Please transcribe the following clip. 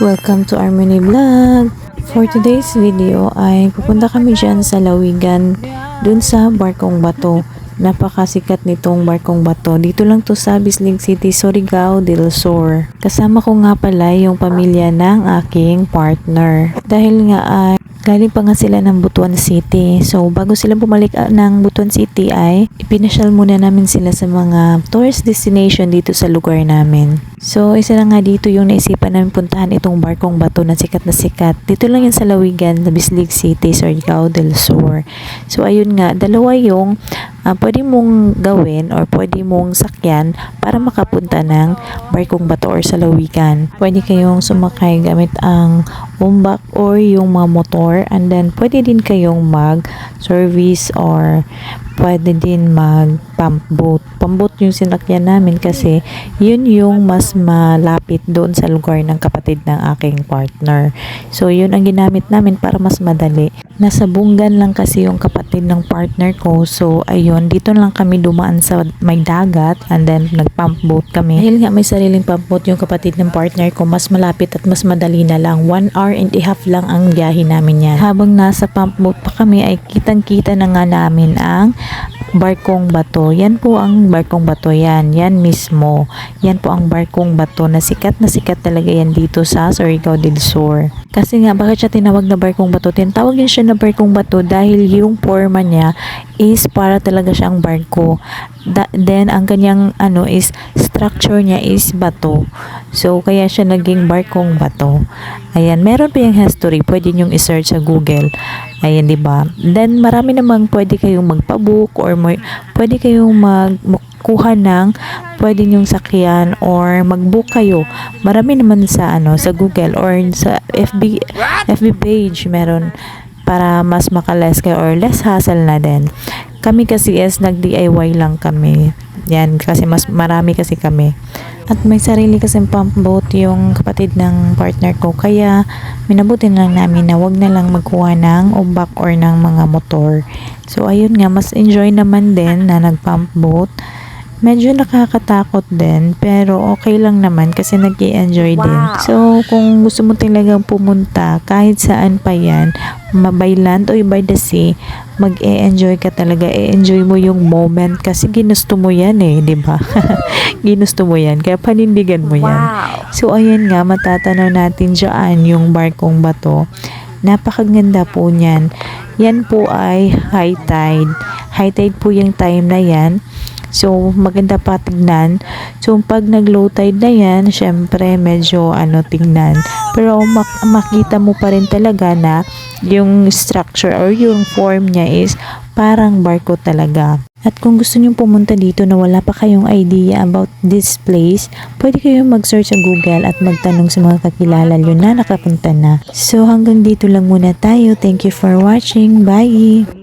Welcome to our mini vlog. For today's video ay pupunta kami dyan sa Lawigan, dun sa Barkong Bato. Napakasikat nitong Barkong Bato. Dito lang to sa Bislig City, Surigao del Sur. Kasama ko nga pala yung pamilya ng aking partner. Dahil nga ay galing pa nga sila ng Butuan City. So, bago sila bumalik ng Butuan City ay ipinasyal muna namin sila sa mga tourist destination dito sa lugar namin. So, isa na nga dito yung naisipan namin puntahan itong Barkong Bato na sikat na sikat. Dito lang yan sa Lawigan, sa Bislig City, Surigao del Sur. So, ayun nga, dalawa yung pwede mong gawin or pwede mong sakyan para makapunta ng Barkong Bato or sa Lawigan. Pwede kayong sumakay gamit ang umbak or yung mga motor, and then pwede din kayong mag-service or pwede din mag-pump boat. Pump boat yung sinakyan namin kasi yun yung mas malapit doon sa lugar ng kapatid ng aking partner. So, yun ang ginamit namin para mas madali. Nasa Bungan lang kasi yung kapatid ng partner ko. So, ayun, dito lang kami dumaan sa may dagat and then nag-pump boat kami. Dahil nga may sariling pump boat yung kapatid ng partner ko, mas malapit at mas madali na lang. 1 hour and a half lang ang biyahe namin yan. Habang nasa pump boat pa kami ay kitang-kita na nga namin ang Barkong Bato. Yan po ang Barkong Bato yan. Yan mismo. Yan po ang Barkong Bato na sikat talaga yan dito sa Surigao del Sur. Kasi nga, bakit siya tinawag na Barkong Bato? Tinawag din siya na Barkong Bato dahil yung forma niya is para talaga siyang barko. Then, ang kanyang is structure niya is bato. So, kaya siya naging Barkong Bato. Ayan, meron pa yung history. Pwede nyo i-search sa Google. Ayan, diba? Then, marami namang pwede kayong magpabook or pwede kayong magkuha ng pwede nyong sakyan or mag-book kayo. Marami naman sa sa Google or sa FB page meron para mas maka-less kayo or less hassle na din. Kami kasi nag-DIY lang kami. Yan, kasi mas marami kasi kami. At may sarili kasing pump boat yung kapatid ng partner ko. Kaya, minabuti lang namin na wag na lang magkuha ng umbak or ng mga motor. So, ayun nga, mas enjoy naman din na nag-pump boat. Medyo nakakatakot din, pero okay lang naman kasi nag-i-enjoy din. So, kung gusto mo talagang pumunta, kahit saan pa yan, by land o by the sea, mag-e-enjoy ka talaga. E-enjoy mo yung moment kasi ginusto mo yan di ba? Ginusto mo yan, kaya panindigan mo yan. So, ayan nga, matatanaw natin dyan yung Barkong Bato. Napakaganda po niyan. Yan po ay high tide. High tide po yung time na yan. So, maganda pa tignan. So, pag nag-low tide na yan, syempre, medyo tingnan. Pero, makita mo pa rin talaga na yung structure or yung form niya is parang barko talaga. At kung gusto niyo pumunta dito na wala pa kayong idea about this place, pwede kayong mag-search sa Google at magtanong sa mga kakilala nyo na nakapunta na. So, hanggang dito lang muna tayo. Thank you for watching. Bye!